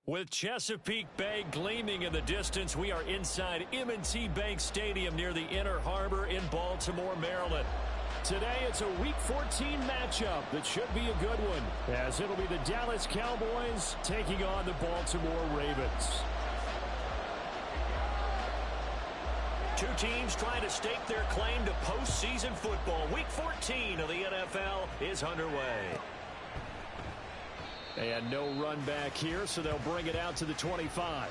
With Chesapeake Bay gleaming in the distance, we are inside M&T Bank Stadium near the Inner Harbor in Baltimore, Maryland. Today, it's a Week 14 matchup that should be a good one, as it'll be the Dallas Cowboys taking on the Baltimore Ravens. Two teams trying to stake their claim to postseason football. Week 14 of the NFL is underway. And no run back here, so they'll bring it out to the 25.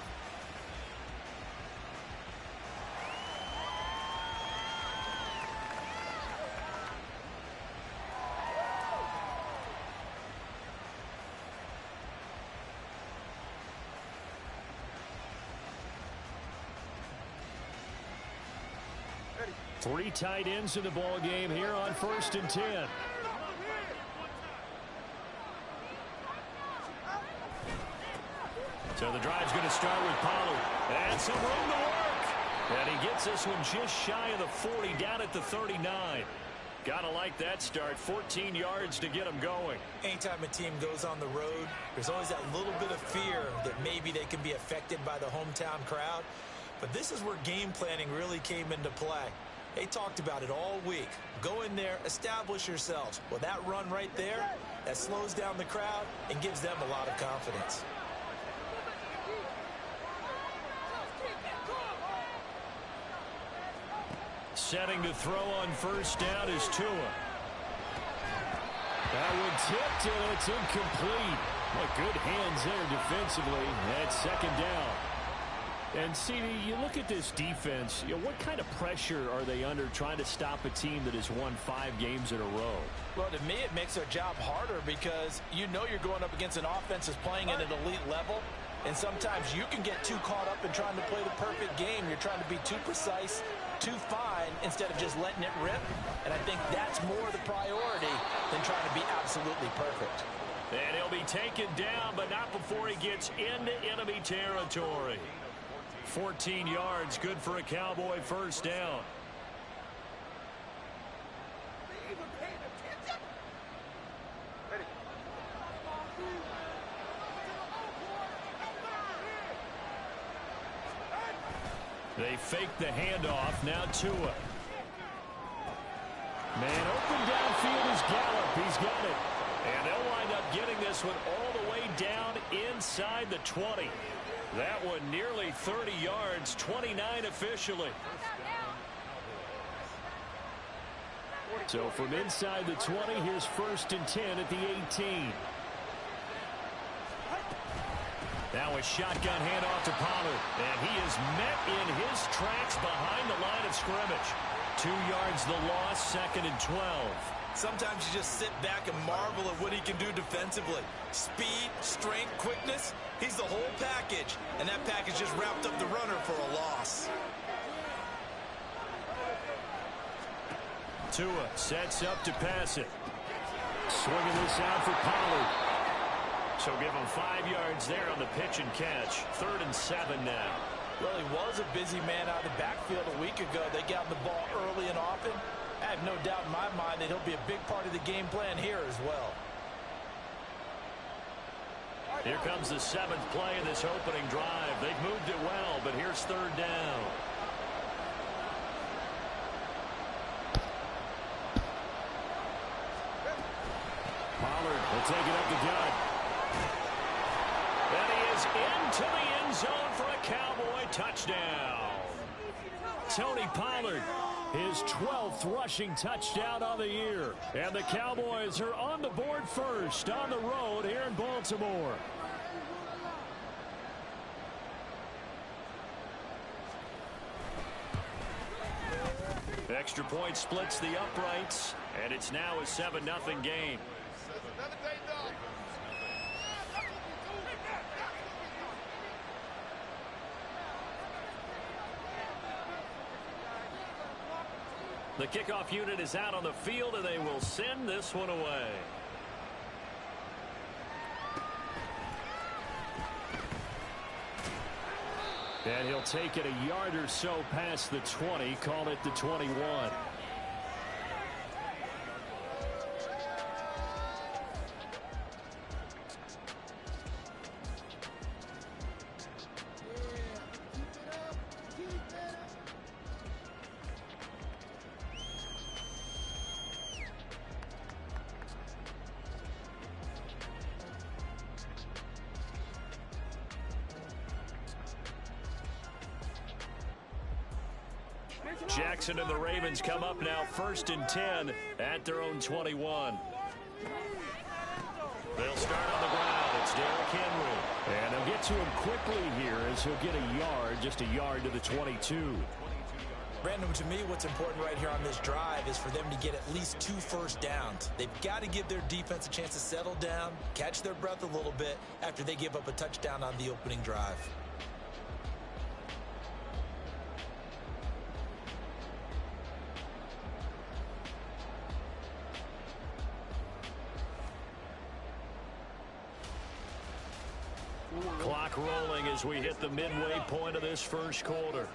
Three tight ends in the ball game here on 1st and 10. So the drive's going to start with Pollard. And some room to work. And he gets this one just shy of the 40, down at the 39. Gotta like that start. 14 yards to get him going. Anytime a team goes on the road, there's always that little bit of fear that maybe they can be affected by the hometown crowd. But this is where game planning really came into play. They talked about it all week. Go in there, establish yourselves. Well, that run right there, that slows down the crowd and gives them a lot of confidence. Setting to throw on 1st down is Tua. That one tipped, and it's incomplete. Well, good hands there defensively. That's 2nd down. And, CD, you look at this defense, what kind of pressure are they under trying to stop a team that has won 5 games in a row? Well, to me, it makes their job harder because you know you're going up against an offense that's playing at an elite level. And sometimes you can get too caught up in trying to play the perfect game. You're trying to be too precise, too fine, instead of just letting it rip. And I think that's more the priority than trying to be absolutely perfect. And he'll be taken down, but not before he gets into enemy territory. 14 yards, good for a Cowboy 1st down. They fake the handoff. Now Tua. Man open downfield is Gallup. He's got it. And they'll wind up getting this one all the way down inside the 20. That one nearly 30 yards, 29 officially. So from inside the 20, here's 1st and 10 at the 18. Now a shotgun handoff to Pollard. And he is met in his tracks behind the line of scrimmage. 2 yards the loss, 2nd and 12. Sometimes you just sit back and marvel at what he can do defensively. Speed, strength, quickness. He's the whole package. And that package just wrapped up the runner for a loss. Tua sets up to pass it. Swinging this out for Pollard. So give him 5 yards there on the pitch and catch. 3rd and 7 now. Well, he was a busy man out of the backfield a week ago. They got the ball early and often. I have no doubt in my mind that he'll be a big part of the game plan here as well. Here comes the 7th play of this opening drive. They've moved it well, but here's 3rd down. Pollard will take it up the gut. And he is into the end zone for a Cowboy touchdown. Tony Pollard, his 12th rushing touchdown of the year. And the Cowboys are on the board first on the road here in Baltimore. Extra point splits the uprights, and it's now a 7-0 game. The kickoff unit is out on the field, and they will send this one away. And he'll take it a yard or so past the 20, call it the 21. Jackson and the Ravens come up now 1st and 10 at their own 21. They'll start on the ground. It's Derrick Henry. And they'll get to him quickly here as he'll get a yard, just a yard to the 22. Brandon, to me, what's important right here on this drive is for them to get at least 2 first downs. They've got to give their defense a chance to settle down, catch their breath a little bit after they give up a touchdown on the opening drive. Clock rolling as we hit the midway point of this first quarter.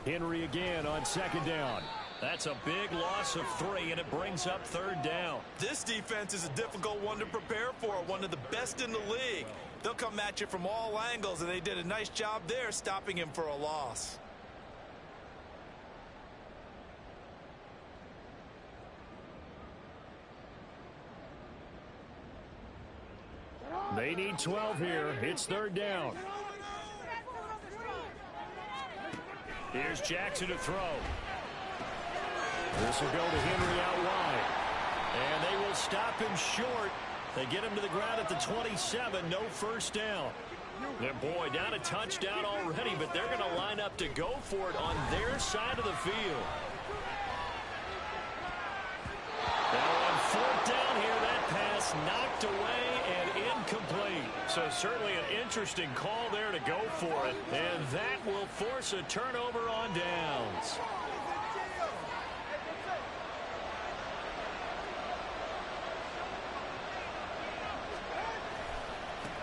Henry again on 2nd down. That's a big loss of 3, and it brings up 3rd down. This defense is a difficult one to prepare for, one of the best in the league. They'll come at you from all angles, and they did a nice job there stopping him for a loss. They need 12 here. It's 3rd down. Here's Jackson to throw. This will go to Henry out wide. And they will stop him short. They get him to the ground at the 27. No first down. And boy, down a touchdown already, but they're going to line up to go for it on their side of the field. Now on 4th down here, that pass knocked away and incomplete. So certainly an interesting call there to go for it. And that will force a turnover on downs.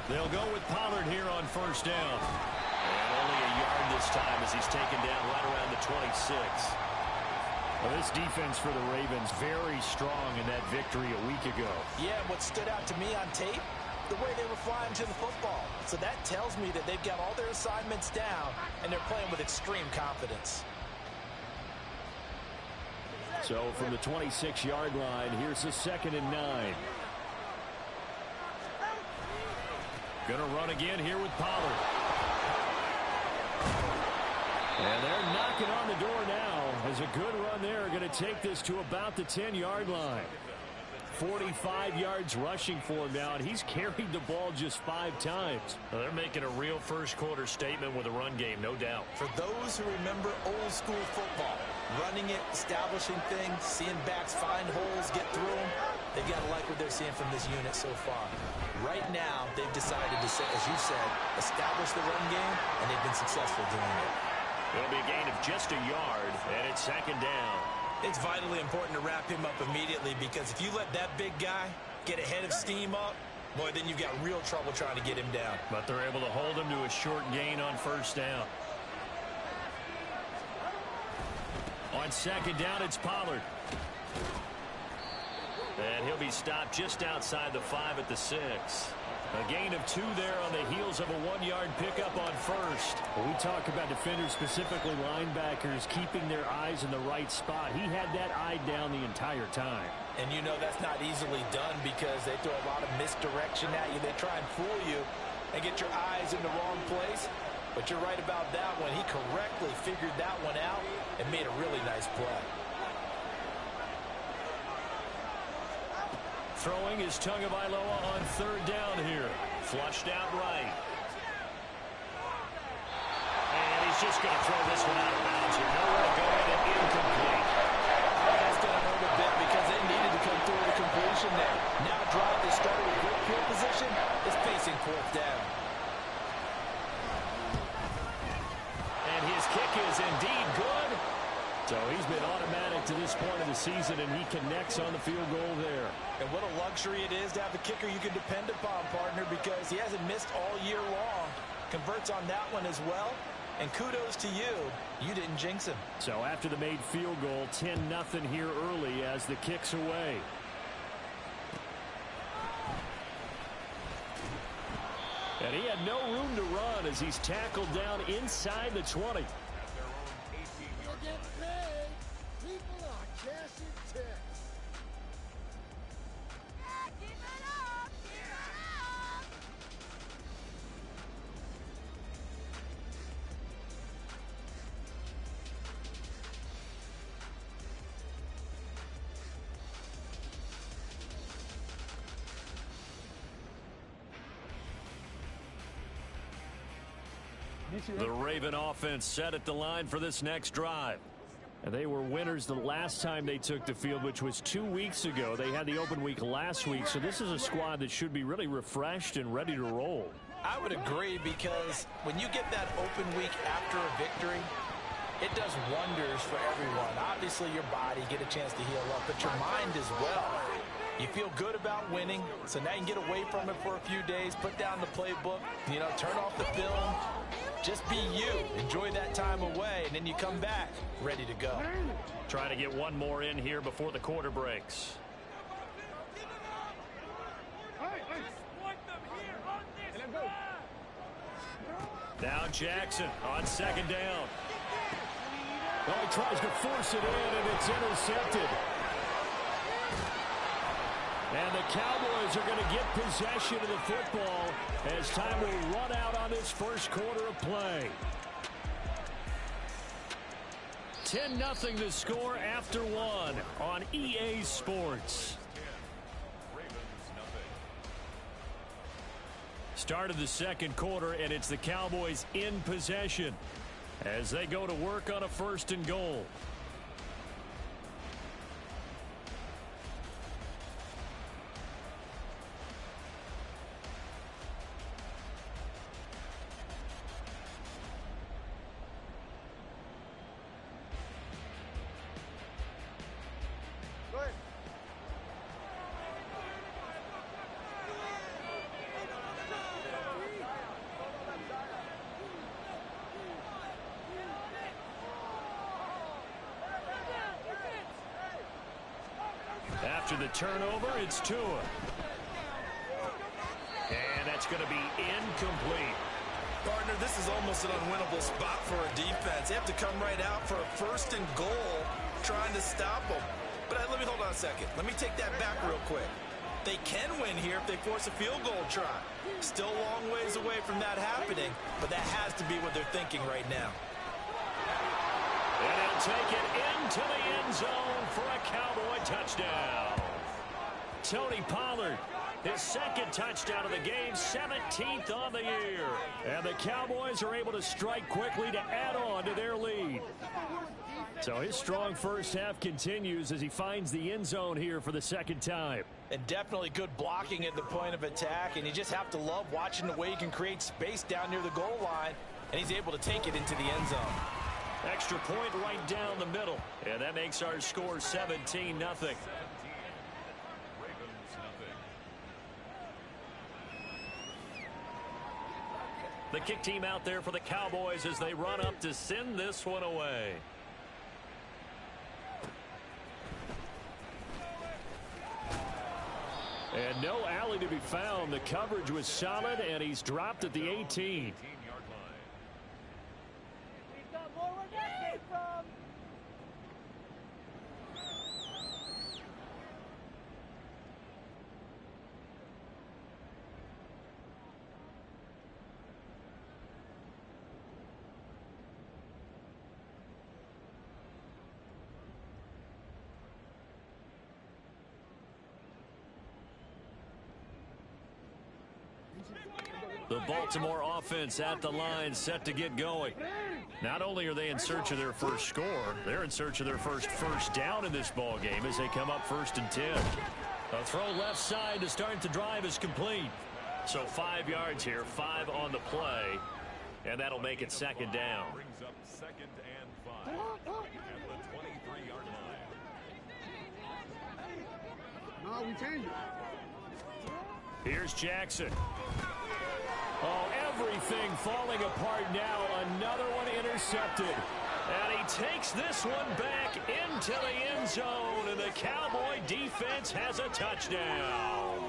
They'll go with Pollard here on 1st down. And only a yard this time as he's taken down right around the 26. Well, this defense for the Ravens very strong in that victory a week ago. Yeah, what stood out to me on tape, the way they were flying to the football. So that tells me that they've got all their assignments down, and they're playing with extreme confidence. So from the 26-yard line, here's the 2nd and 9. Going to run again here with Pollard. And they're knocking on the door now. As a good run there, going to take this to about the 10-yard line. 45 yards rushing for him now, and he's carried the ball just 5 times. Well, they're making a real first-quarter statement with a run game, no doubt. For those who remember old-school football, running it, establishing things, seeing backs find holes, get through them, they've got to like what they're seeing from this unit so far. Right now, they've decided to, as you said, establish the run game, and they've been successful doing it. It'll be a gain of just a yard, and it's 2nd down. It's vitally important to wrap him up immediately, because if you let that big guy get ahead of steam up, boy, then you've got real trouble trying to get him down. But they're able to hold him to a short gain on 1st down. On 2nd down, it's Pollard. And he'll be stopped just outside the 5 at the 6. A gain of 2 there on the heels of a 1-yard pickup on 1st. When we talk about defenders, specifically linebackers, keeping their eyes in the right spot. He had that eye down the entire time. And you know that's not easily done because they throw a lot of misdirection at you. They try and fool you and get your eyes in the wrong place. But you're right about that one. He correctly figured that one out and made a really nice play. Throwing is Tagovailoa on 3rd down here. Flushed out right. And he's just going to throw this one out of bounds here. Nowhere to go in and incomplete. That's going to hurt a bit because they needed to come through with a completion there. Now a drive that started with good field position is facing 4th down. And his kick is indeed good. So he's been automatic to this point of the season, and he connects on the field goal there. And what a luxury it is to have a kicker you can depend upon, partner, because he hasn't missed all year long. Converts on that one as well. And kudos to you. You didn't jinx him. So after the made field goal, 10-0 here early as the kick's away. And he had no room to run as he's tackled down inside the 20. The Raven offense set at the line for this next drive. And they were winners the last time they took the field, which was 2 weeks ago. They had the open week last week, so this is a squad that should be really refreshed and ready to roll. I would agree, because when you get that open week after a victory, it does wonders for everyone. Obviously, your body get a chance to heal up, but your mind as well. You feel good about winning, so now you can get away from it for a few days, put down the playbook, turn off the film. Just be you. Enjoy that time away, and then you come back ready to go. Trying to get one more in here before the quarter breaks. Now Jackson on second down. Well, he tries to force it in, and it's intercepted. And the Cowboys are going to get possession of the football as time will run out on this first quarter of play. 10-0 the score after one on EA Sports. Start of the second quarter, and it's the Cowboys in possession as they go to work on a 1st and goal. After the turnover, it's Tua. And that's going to be incomplete. Partner, this is almost an unwinnable spot for a defense. They have to come right out for a 1st and goal, trying to stop them. But let me hold on a second. Let me take that back real quick. They can win here if they force a field goal try. Still a long ways away from that happening, but that has to be what they're thinking right now. And he'll take it into the end zone for a Cowboy touchdown. Tony Pollard, his second touchdown of the game, 17th on the year. And the Cowboys are able to strike quickly to add on to their lead. So his strong first half continues as he finds the end zone here for the second time. And definitely good blocking at the point of attack, and you just have to love watching the way he can create space down near the goal line, and he's able to take it into the end zone. Extra point right down the middle, and that makes our score 17-0. The kick team out there for the Cowboys as they run up to send this one away. And no alley to be found. The coverage was solid, and he's dropped at the 18. The Baltimore offense at the line, set to get going. Not only are they in search of their first score, they're in search of their first down in this ball game as they come up 1st and 10. A throw left side to start the drive is complete. So 5 yards here, 5 on the play, and that'll make it second down. Brings up 2nd and 5 at the 23-yard line. No, we change it. Here's Jackson. Oh, everything falling apart now. Another one intercepted. And he takes this one back into the end zone, and the Cowboy defense has a touchdown.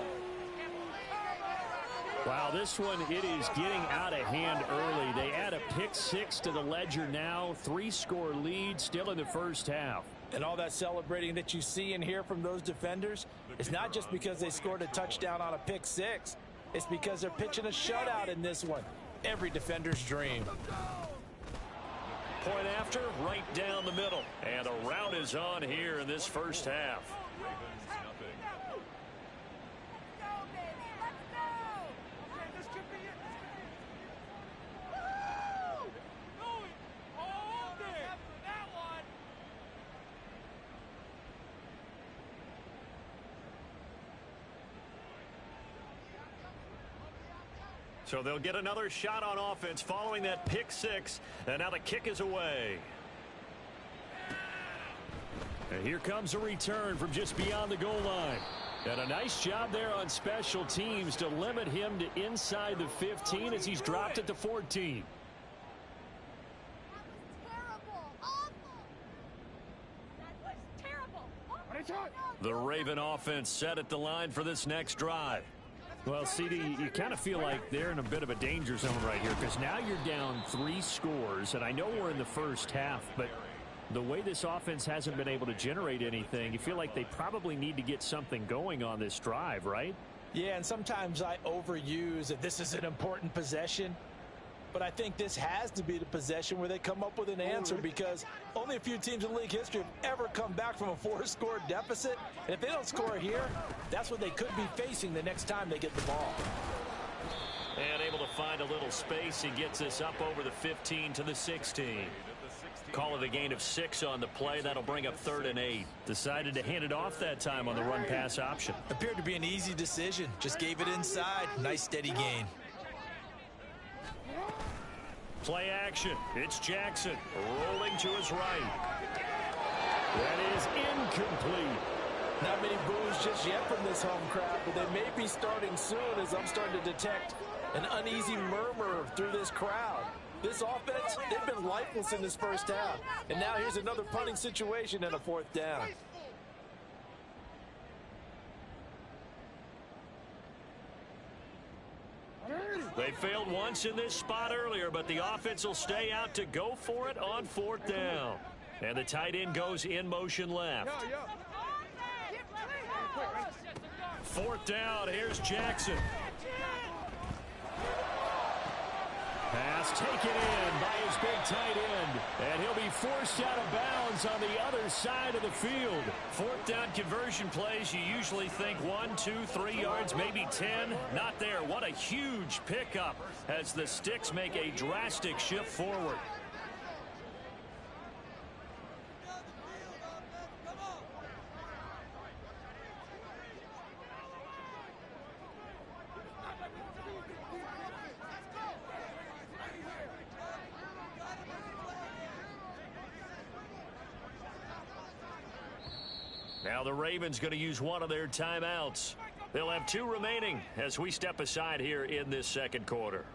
Wow, this one, it is getting out of hand early. They add a pick 6 to the ledger now. 3-score lead still in the first half. And all that celebrating that you see and hear from those defenders is not just because they scored a touchdown on a pick 6. It's because they're pitching a shutout in this one. Every defender's dream. Point after, right down the middle. And a rout is on here in this first half. So they'll get another shot on offense following that pick six. And now the kick is away. And here comes a return from just beyond the goal line. And a nice job there on special teams to limit him to inside the 15 as he's dropped at the 14. The Raven offense set at the line for this next drive. Well, CD, you kind of feel like they're in a bit of a danger zone right here because now you're down 3 scores, and I know we're in the first half, but the way this offense hasn't been able to generate anything, you feel like they probably need to get something going on this drive, right? Yeah, and sometimes I overuse that this is an important possession. But I think this has to be the possession where they come up with an answer because only a few teams in league history have ever come back from a 4-score deficit. And if they don't score here, that's what they could be facing the next time they get the ball. And able to find a little space. He gets this up over the 15 to the 16. Call it a gain of 6 on the play. That'll bring up 3rd and 8. Decided to hand it off that time on the run pass option. Appeared to be an easy decision. Just gave it inside. Nice steady gain. Play action. It's Jackson rolling to his right. That is incomplete. Not many boos just yet from this home crowd, but they may be starting soon as I'm starting to detect an uneasy murmur through this crowd. This offense, they've been lifeless in this first half. And now here's another punting situation and a 4th down. They failed once in this spot earlier, but the offense will stay out to go for it on 4th down. And the tight end goes in motion left. 4th down, here's Jackson. Pass taken in by his big tight end. And he'll be forced out of bounds on the other side of the field. 4th down conversion plays, you usually think 1, 2, 3 yards, maybe 10. Not there. What a huge pickup as the Sticks make a drastic shift forward. Now the Ravens going to use one of their timeouts. They'll have 2 remaining as we step aside here in this second quarter.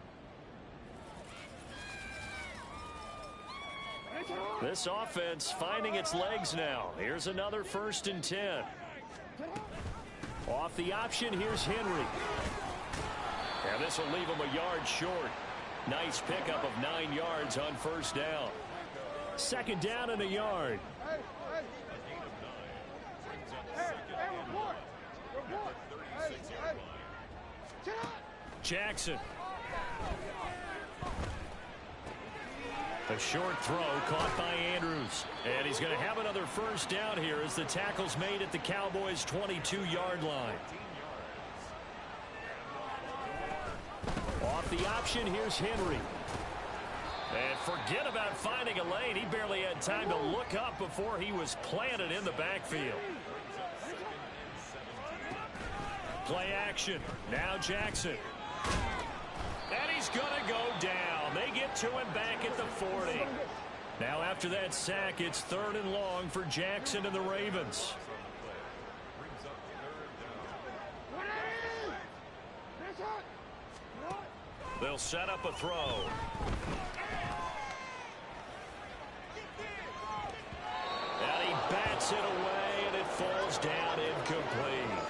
This offense finding its legs now. Here's another 1st and 10. Off the option, here's Henry. And this will leave him a yard short. Nice pickup of 9 yards on 1st down. 2nd down and a yard. Jackson. A short throw caught by Andrews. And he's going to have another 1st down here as the tackle's made at the Cowboys' 22-yard line. Off the option, here's Henry. And forget about finding a lane. He barely had time to look up before he was planted in the backfield. Play action. Now Jackson. And he's going to go down. They get to him back at the 40. Now after that sack, it's 3rd and long for Jackson and the Ravens. They'll set up a throw. And he bats it away, and it falls down incomplete.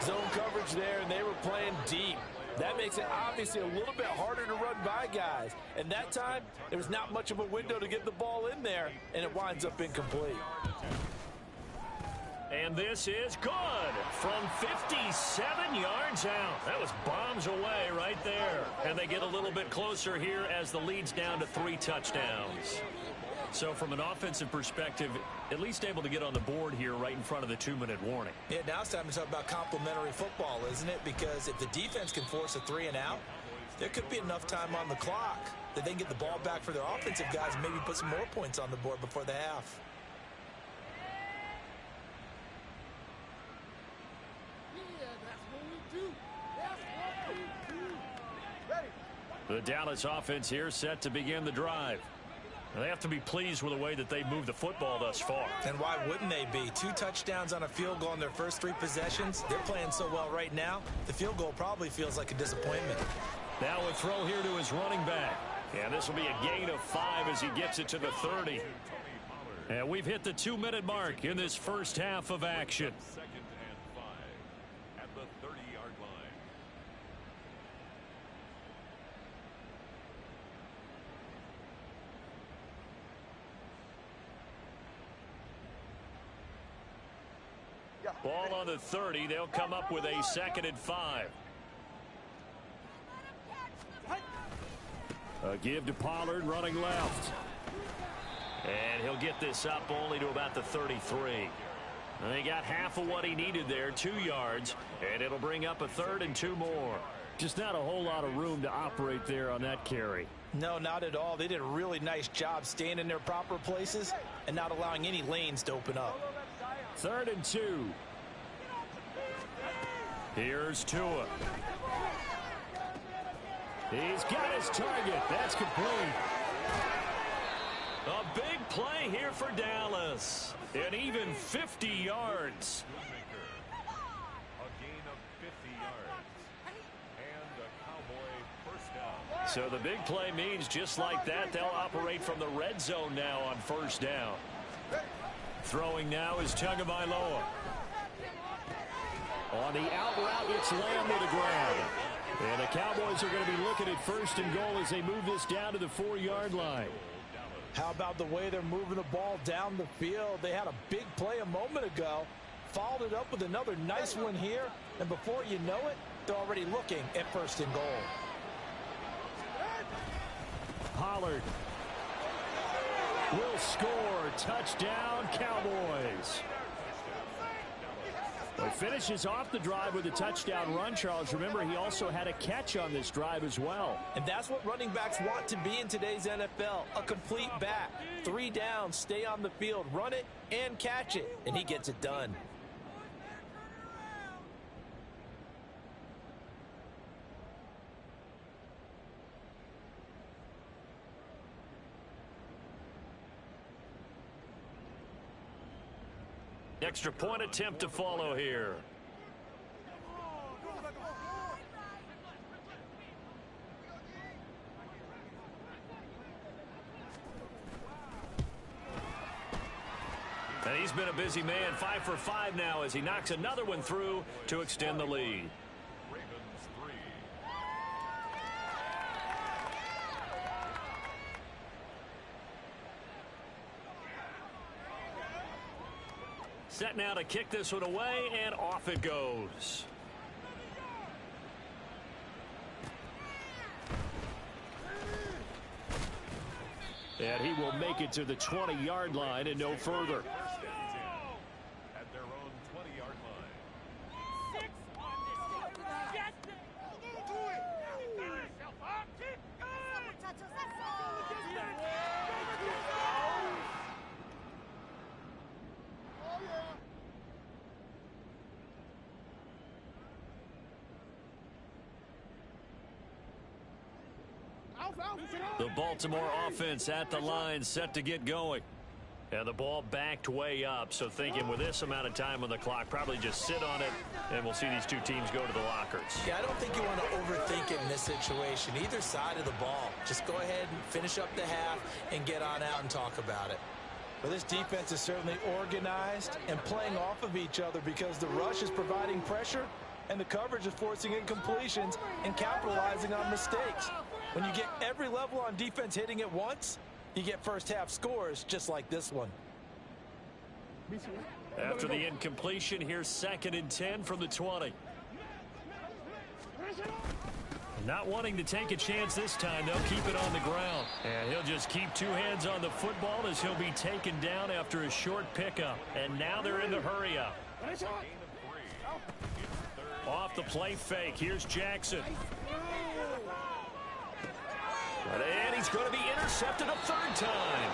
Zone coverage there, and they were playing deep. That makes it obviously a little bit harder to run by guys. And that time, there was not much of a window to get the ball in there, and it winds up incomplete. And this is good from 57 yards out. That was bombs away right there. And they get a little bit closer here as the lead's down to 3 touchdowns. So from an offensive perspective, at least able to get on the board here right in front of the 2-minute warning. Yeah, now it's time to talk about complementary football, isn't it? Because if the defense can force a 3 and out, there could be enough time on the clock that they can get the ball back for their offensive guys and maybe put some more points on the board before the half. Yeah, that's what we do. That's what we do. Ready? The Dallas offense here set to begin the drive. They have to be pleased with the way that they've moved the football thus far. And why wouldn't they be? 2 touchdowns on a field goal in their first 3 possessions. They're playing so well right now, the field goal probably feels like a disappointment. Now a throw here to his running back. And this will be a gain of 5 as he gets it to the 30. And we've hit the 2-minute mark in this first half of action. 2nd and 5 at the 30-yard line. Ball on the 30. They'll come up with a 2nd and 5. A give to Pollard running left. And he'll get this up only to about the 33. And he got half of what he needed there, 2 yards. And it'll bring up a 3rd and 2 more. Just not a whole lot of room to operate there on that carry. No, not at all. They did a really nice job staying in their proper places and not allowing any lanes to open up. 3rd and 2. Here's Tua. He's got his target. That's complete. A big play here for Dallas. And even 50 yards. A gain of 50 yards. And a Cowboy first down. So the big play means just like that, they'll operate from the red zone now on first down. Throwing now is Tagovailoa. On the out route, it's Lamb with a grab. And the Cowboys are going to be looking at 1st and goal as they move this down to the 4-yard line. How about the way they're moving the ball down the field? They had a big play a moment ago, followed it up with another nice one here, and before you know it, they're already looking at 1st and goal. Pollard will score. Touchdown, Cowboys. Well, finishes off the drive with a touchdown run, Charles. Remember, he also had a catch on this drive as well. And that's what running backs want to be in today's NFL, a complete back. 3 downs, stay on the field, run it, and catch it, and he gets it done. Extra point attempt to follow here. And he's been a busy man, 5 for 5 now as he knocks another one through to extend the lead. Ravens 3. Set now to kick this one away, and off it goes. And he will make it to the 20-yard line and no further. First and 10 at their own 20-yard line. 6 on this thing. Yes! Do it! Finish yourself up! Keep going! Muchachos, let's go! The Baltimore offense at the line, set to get going. And the ball backed way up, so thinking with this amount of time on the clock, probably just sit on it, and we'll see these two teams go to the lockers. Yeah, I don't think you want to overthink it in this situation. Either side of the ball. Just go ahead and finish up the half and get on out and talk about it. Well, this defense is certainly organized and playing off of each other because the rush is providing pressure and the coverage is forcing incompletions and capitalizing on mistakes. When you get every level on defense hitting at once, you get first half scores just like this one. After the incompletion, here's 2nd and 10 from the 20. Not wanting to take a chance this time, they'll keep it on the ground. And he'll just keep 2 hands on the football as he'll be taken down after a short pickup. And now they're in the hurry up. Off the play fake, here's Jackson. And he's going to be intercepted a 3rd time.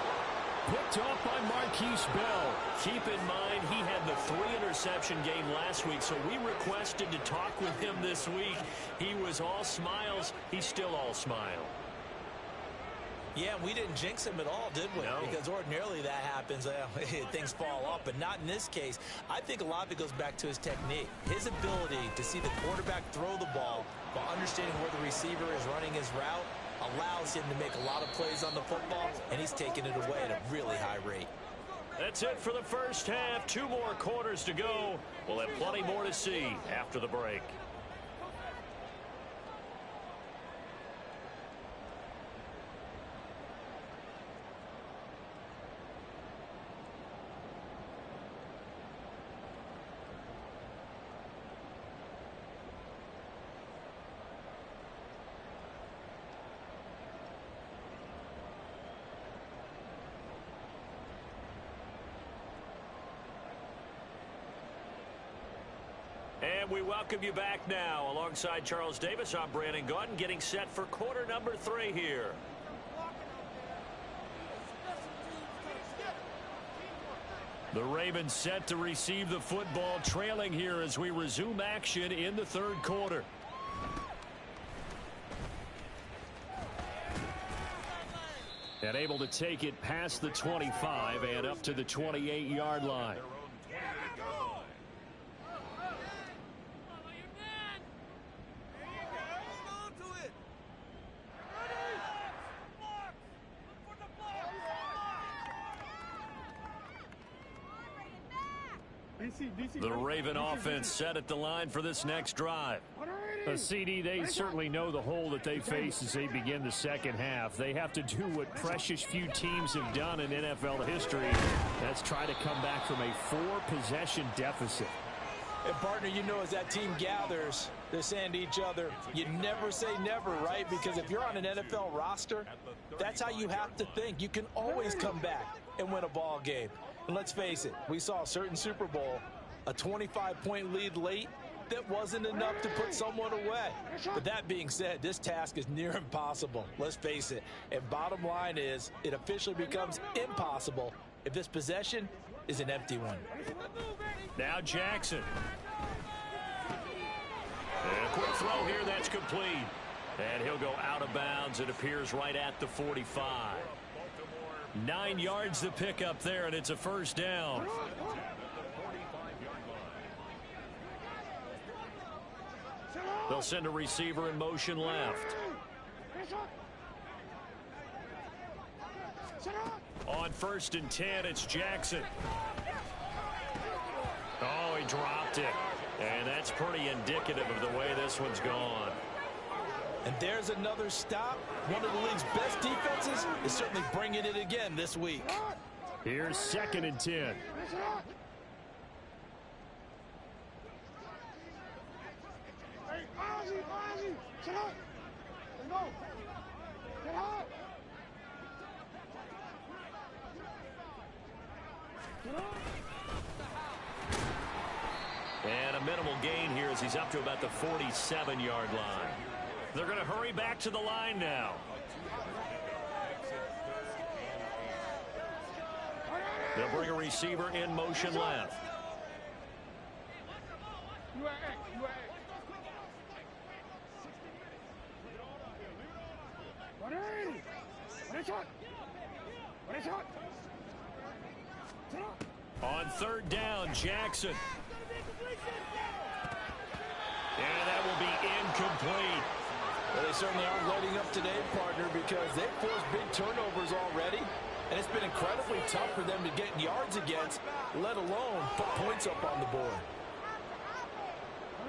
Picked off by Marquise Bell. Keep in mind he had the 3-interception game last week, so we requested to talk with him this week. He was all smiles. He's still all smile. Yeah, we didn't jinx him at all, did we? No. Because ordinarily that happens. Things fall off, but not in this case. I think a lot of it goes back to his technique. His ability to see the quarterback throw the ball while understanding where the receiver is running his route allows him to make a lot of plays on the football, and he's taking it away at a really high rate. That's it for the first half. 2 more quarters to go. We'll have plenty more to see after the break. And we welcome you back now. Alongside Charles Davis, I'm Brandon Gaudin, getting set for quarter number 3 here. The Ravens set to receive the football, trailing here as we resume action in the 3rd quarter. And able to take it past the 25 and up to the 28-yard line. The Raven offense set at the line for this next drive. CD, they certainly know the hole that they face as they begin the second half. They have to do what precious few teams have done in NFL history. That's try to come back from a 4-possession deficit. And partner, you know, as that team gathers, they're saying to each other, you never say never, right? Because if you're on an NFL roster, that's how you have to think. You can always come back and win a ball game. And let's face it, we saw a certain Super Bowl, a 25-point lead late, that wasn't enough to put someone away. But that being said, this task is near impossible. Let's face it. And bottom line is, it officially becomes impossible if this possession is an empty one. Now Jackson. And a quick throw here, that's complete. And he'll go out of bounds. It appears right at the 45. 9 yards to pick up there, and it's a first down. They'll send a receiver in motion left. On 1st and 10, it's Jackson. Oh, he dropped it. And that's pretty indicative of the way this one's gone. And there's another stop. One of the league's best defenses is certainly bringing it again this week. Here's 2nd and 10. And a minimal gain here as he's up to about the 47-yard line. They're going to hurry back to the line now. They'll bring a receiver in motion left. On 3rd down, Jackson. And that will be incomplete. Well, they certainly aren't letting up today, partner, because they've forced big turnovers already, and it's been incredibly tough for them to get yards against, let alone put points up on the board.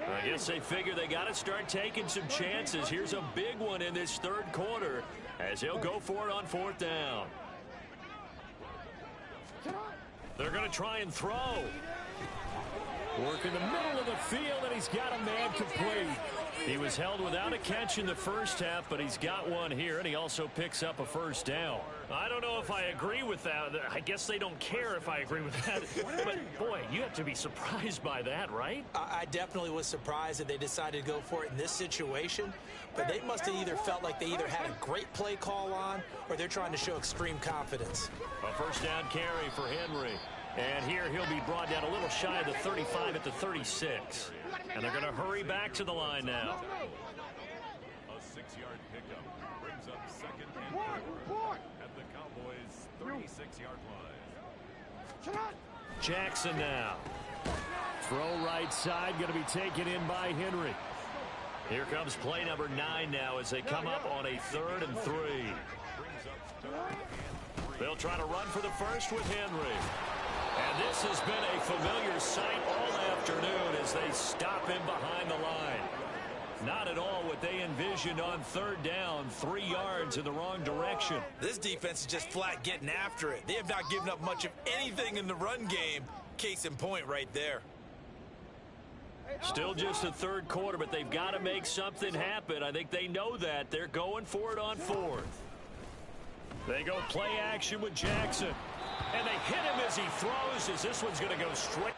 I guess they figure they got to start taking some chances. Here's a big one in this 3rd quarter as he'll go for it on 4th down. They're going to try and throw. Work in the middle of the field, and he's got a man complete. He was held without a catch in the first half, but he's got one here, and he also picks up a first down. I don't know if I agree with that. I guess they don't care if I agree with that. But, boy, you have to be surprised by that, right? I definitely was surprised that they decided to go for it in this situation, but they must have either felt like they either had a great play call on or they're trying to show extreme confidence. A first down carry for Henry. And here he'll be brought down a little shy of the 35 at the 36. And they're going to hurry back to the line now. A 6-yard pickup brings up 2nd and 4 at the Cowboys' 36-yard line. Jackson now. Throw right side, going to be taken in by Henry. Here comes play number 9 now as they come up on a 3rd and 3. They'll try to run for the first with Henry. And this has been a familiar sight all afternoon as they stop him behind the line. Not at all what they envisioned on 3rd down, 3 yards in the wrong direction. This defense is just flat getting after it. They have not given up much of anything in the run game. Case in point right there. Still just the 3rd quarter, but they've got to make something happen. I think they know that. They're going for it on 4th. They go play action with Jackson. And they hit him as he throws, as this one's going to go straight.